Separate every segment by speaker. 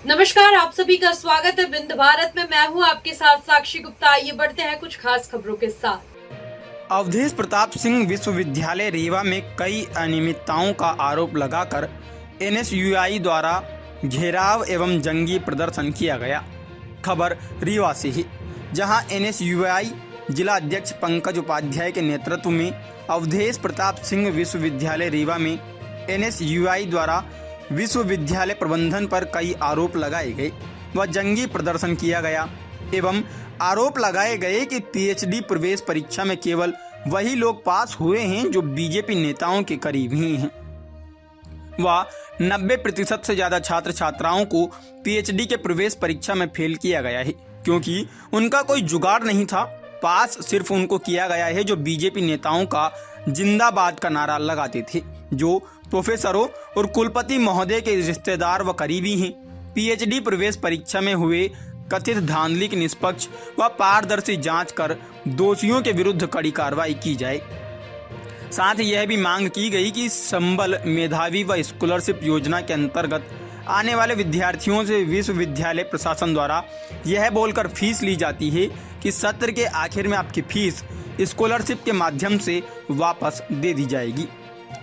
Speaker 1: नमस्कार, आप सभी का स्वागत है बिंद भारत में। मैं हूं आपके साथ साक्षी गुप्ता। आइए बढ़ते हैं कुछ खास खबरों के साथ।
Speaker 2: अवधेश प्रताप सिंह विश्वविद्यालय रीवा में कई अनियमितताओं का आरोप लगाकर एनएसयूआई द्वारा घेराव एवं जंगी प्रदर्शन किया गया। खबर रीवा से ही, जहां एनएसयूआई जिला अध्यक्ष पंकज उपाध्याय के नेतृत्व में अवधेश प्रताप सिंह विश्वविद्यालय रीवा में एनएसयूआई द्वारा विश्वविद्यालय प्रबंधन पर कई आरोप लगाए गए व जंगी प्रदर्शन किया गया एवं आरोप लगाए गए कि पीएचडी प्रवेश परीक्षा में केवल वही लोग पास हुए हैं जो बीजेपी नेताओं के करीब ही हैं व 90% से ज़्यादा छात्र छात्राओं को पीएचडी के प्रवेश परीक्षा में फेल किया गया है, क्योंकि उनका कोई जुगाड़ नहीं था। पास सिर्फ उनको किया गया है जो बीजेपी नेताओं का जिंदाबाद का नारा लगाते थे, जो प्रोफेसरों और कुलपति महोदय के रिश्तेदार व करीबी हैं। पीएचडी प्रवेश परीक्षा में हुए कथित धांधली की निष्पक्ष व पारदर्शी जांच कर दोषियों के विरुद्ध कड़ी कार्रवाई की जाए। साथ ही यह भी मांग की गई कि संबल मेधावी व स्कॉलरशिप योजना के अंतर्गत आने वाले विद्यार्थियों से विश्वविद्यालय प्रशासन द्वारा यह बोलकर फीस ली जाती है कि सत्र के आखिर में आपकी फीस स्कॉलरशिप के माध्यम से वापस दे दी जाएगी,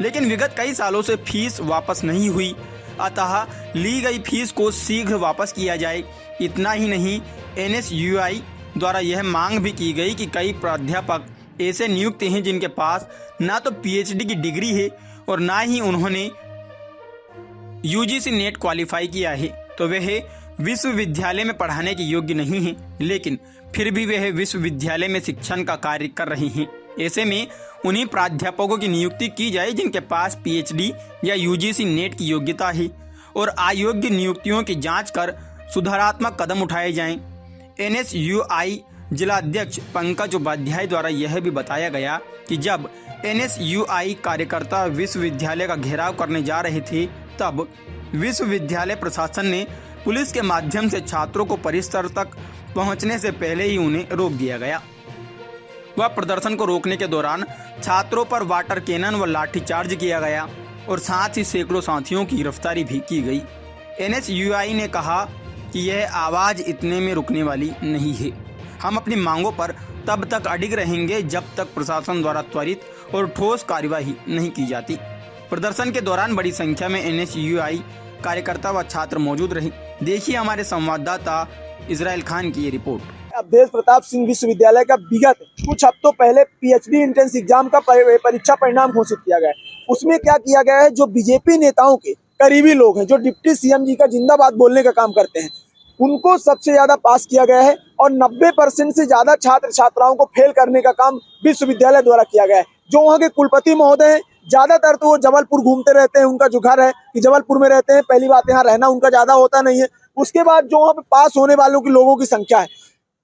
Speaker 2: लेकिन विगत कई सालों से फीस वापस नहीं हुई। अतः ली गई फीस को शीघ्र वापस किया जाए। इतना ही नहीं, एनएसयूआई द्वारा यह मांग भी की गई कि कई प्राध्यापक ऐसे नियुक्त हैं जिनके पास ना तो पीएचडी की डिग्री है और ना ही उन्होंने यूजीसी नेट क्वालिफाई किया है, तो वह विश्वविद्यालय में पढ़ाने के योग्य नहीं हैं, लेकिन फिर भी वह विश्वविद्यालय में शिक्षण का कार्य कर रही हैं। ऐसे में उन्हीं प्राध्यापकों की नियुक्ति की जाए जिनके पास पीएचडी या यूजीसी नेट की योग्यता है और अयोग्य नियुक्तियों की जांच कर सुधारात्मक कदम उठाए जाएं। एनएसयूआई जिला अध्यक्ष पंकज उपाध्याय द्वारा यह भी बताया गया कि जब एनएसयूआई कार्यकर्ता विश्वविद्यालय का घेराव करने जा रहे थे, तब विश्वविद्यालय प्रशासन ने पुलिस के माध्यम से छात्रों को परिसर तक पहुंचने से पहले ही उन्हें रोक दिया गया। वह प्रदर्शन को रोकने के दौरान छात्रों पर वाटर कैनन व लाठीचार्ज किया गया और साथ ही सैकड़ों साथियों की गिरफ्तारी भी की गई। एनएसयूआई ने कहा कि यह आवाज़ इतने में रुकने वाली नहीं है। हम अपनी मांगों पर तब तक अडिग रहेंगे जब तक प्रशासन द्वारा त्वरित और ठोस कार्यवाही नहीं की जाती। प्रदर्शन के दौरान बड़ी संख्या में एनएसयूआई कार्यकर्ता व छात्र मौजूद रहे। देखिए हमारे संवाददाता इजराइल खान की ये रिपोर्ट।
Speaker 3: अवधेश प्रताप सिंह विश्वविद्यालय का विगत कुछ हफ्तों पहले पीएचडी एंट्रेंस एग्जाम का परीक्षा परिणाम घोषित किया गया है। उसमें क्या किया गया है, जो बीजेपी नेताओं के करीबी लोग हैं, जो डिप्टी सीएम जी का जिंदाबाद बोलने का काम करते हैं, उनको सबसे ज्यादा पास किया गया है और 90% से ज्यादा छात्र छात्राओं को फेल करने का काम विश्वविद्यालय द्वारा किया गया है। जो वहाँ के कुलपति महोदय हैं, ज्यादातर तो वो जबलपुर घूमते रहते हैं। उनका जो घर है कि जबलपुर में रहते हैं, पहली बात यहाँ रहना उनका ज्यादा होता नहीं है। उसके बाद जो वहाँ पे पास होने वालों की लोगों की संख्या है,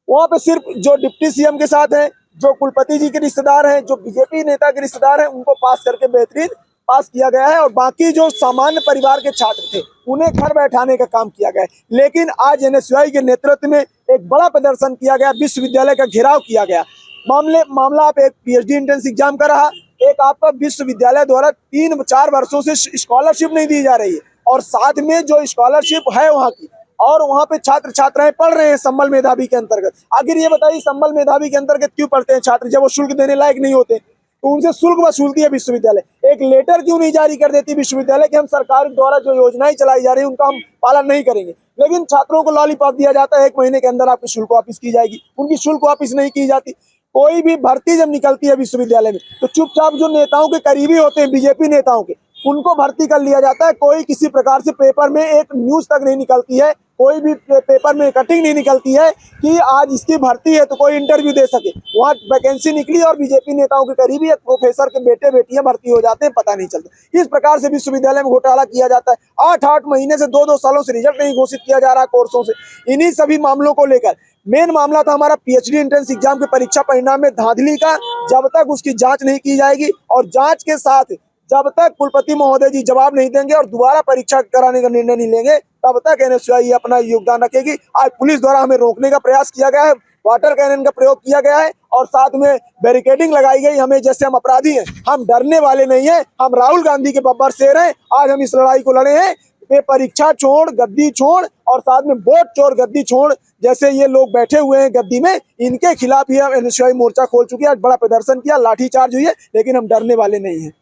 Speaker 3: वहाँ पे सिर्फ जो डिप्टी सीएम के साथ हैं, जो कुलपति जी के रिश्तेदार हैं, जो बीजेपी नेता के रिश्तेदार हैं, उनको पास करके बेहतरीन पास किया गया है और बाकी जो सामान्य परिवार के छात्र थे उन्हें घर बैठाने का काम किया गया है। लेकिन आज एनएसयूआई के नेतृत्व में एक बड़ा प्रदर्शन किया गया, विश्वविद्यालय का घेराव किया गया। मामला आप एक पीएचडी एंट्रेंस एग्जाम का रहा, एक आपका विश्वविद्यालय द्वारा 3-4 वर्षों से स्कॉलरशिप नहीं दी जा रही है और साथ में जो स्कॉलरशिप है वहाँ की, और वहाँ पे छात्र छात्राएं पढ़ रहे हैं संबल मेधावी के अंतर्गत। आखिर ये बताइए, संबल मेधावी के अंतर्गत क्यों पढ़ते हैं छात्र जब वो शुल्क देने लायक नहीं होते? तो उनसे शुल्क वसूलती है विश्वविद्यालय। एक लेटर क्यों नहीं जारी कर देती विश्वविद्यालय कि हम सरकार द्वारा जो योजनाएं चलाई जा रही है उनका हम पालन नहीं करेंगे, लेकिन छात्रों को लॉलीपॉप दिया जाता है, 1 महीने के अंदर आपकी शुल्क वापस की जाएगी। उनकी शुल्क वापस नहीं की जाती। कोई भी भर्ती जब निकलती है विश्वविद्यालय में तो चुपचाप जो नेताओं के करीबी होते हैं, बीजेपी नेताओं के, उनको भर्ती कर लिया जाता है। कोई किसी प्रकार से पेपर में एक न्यूज तक नहीं निकलती है, कोई भी पेपर में कटिंग नहीं निकलती है कि आज इसकी भर्ती है तो कोई इंटरव्यू दे सके। वहाँ वैकेंसी निकली और बीजेपी नेताओं के करीबी एक प्रोफेसर के बेटे बेटियां भर्ती हो जाते हैं, पता नहीं चलता। इस प्रकार से विश्वविद्यालय में घोटाला किया जाता है। 8-8 महीने से 2-2 सालों से रिजल्ट नहीं घोषित किया जा रहा कोर्सों से। इन्हीं सभी मामलों को लेकर मेन मामला था हमारा पीएचडी एंट्रेंस एग्जाम के परीक्षा परिणाम में धांधली का। जब तक उसकी जांच नहीं की जाएगी और जांच के साथ जब तक कुलपति महोदय जी जवाब नहीं देंगे और दोबारा परीक्षा कराने का निर्णय नहीं लेंगे, तब तक एनएसयूआई अपना योगदान रखेगी। आज पुलिस द्वारा हमें रोकने का प्रयास किया गया है, वाटर कैनन का प्रयोग किया गया है और साथ में बैरिकेडिंग लगाई गई। हमें जैसे हम अपराधी हैं, हम डरने वाले नहीं हैं, हम राहुल गांधी के बब्बर शेर हैं। आज हम इस लड़ाई को लड़े हैं पे परीक्षा छोड़, गद्दी छोड़ और साथ में वोट चोर गद्दी छोड़ जैसे ये लोग बैठे हुए हैं गद्दी में, इनके खिलाफ ही हम एनएसयूआई मोर्चा खोल चुके हैं। आज बड़ा प्रदर्शन किया, लाठीचार्ज हुई है, लेकिन हम डरने वाले नहीं हैं।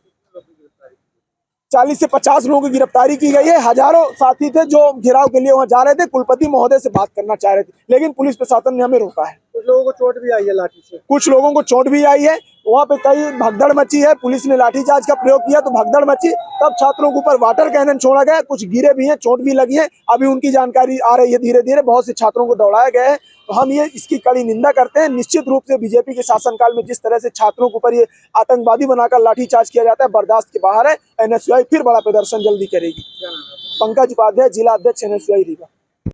Speaker 3: 40 से 50 लोगों की गिरफ्तारी की गई है। हजारों साथी थे जो घेराव के लिए वहां जा रहे थे, कुलपति महोदय से बात करना चाह रहे थे, लेकिन पुलिस प्रशासन ने हमें रोका है।
Speaker 4: कुछ लोगों को चोट भी आई है लाठी से।
Speaker 3: कुछ लोगों को चोट भी आई है, वहां पे कई भगदड़ मची है, पुलिस ने लाठीचार्ज का प्रयोग किया तो भगदड़ मची, तब छात्रों के ऊपर वाटर कैनन छोड़ा गया, कुछ गिरे भी हैं, चोट भी लगी है। अभी उनकी जानकारी आ रही है, धीरे धीरे बहुत से छात्रों को दौड़ाया गया है। तो हम ये इसकी कड़ी निंदा करते हैं। निश्चित रूप से बीजेपी के शासनकाल में जिस तरह से छात्रों के ऊपर ये आतंकवादी बनाकर लाठीचार्ज किया जाता है, बर्दाश्त के बाहर है। एनएसयूआई फिर बड़ा प्रदर्शन जल्दी करेगी। पंकज उपाध्याय, जिला अध्यक्ष एनएसयूआई रीवा।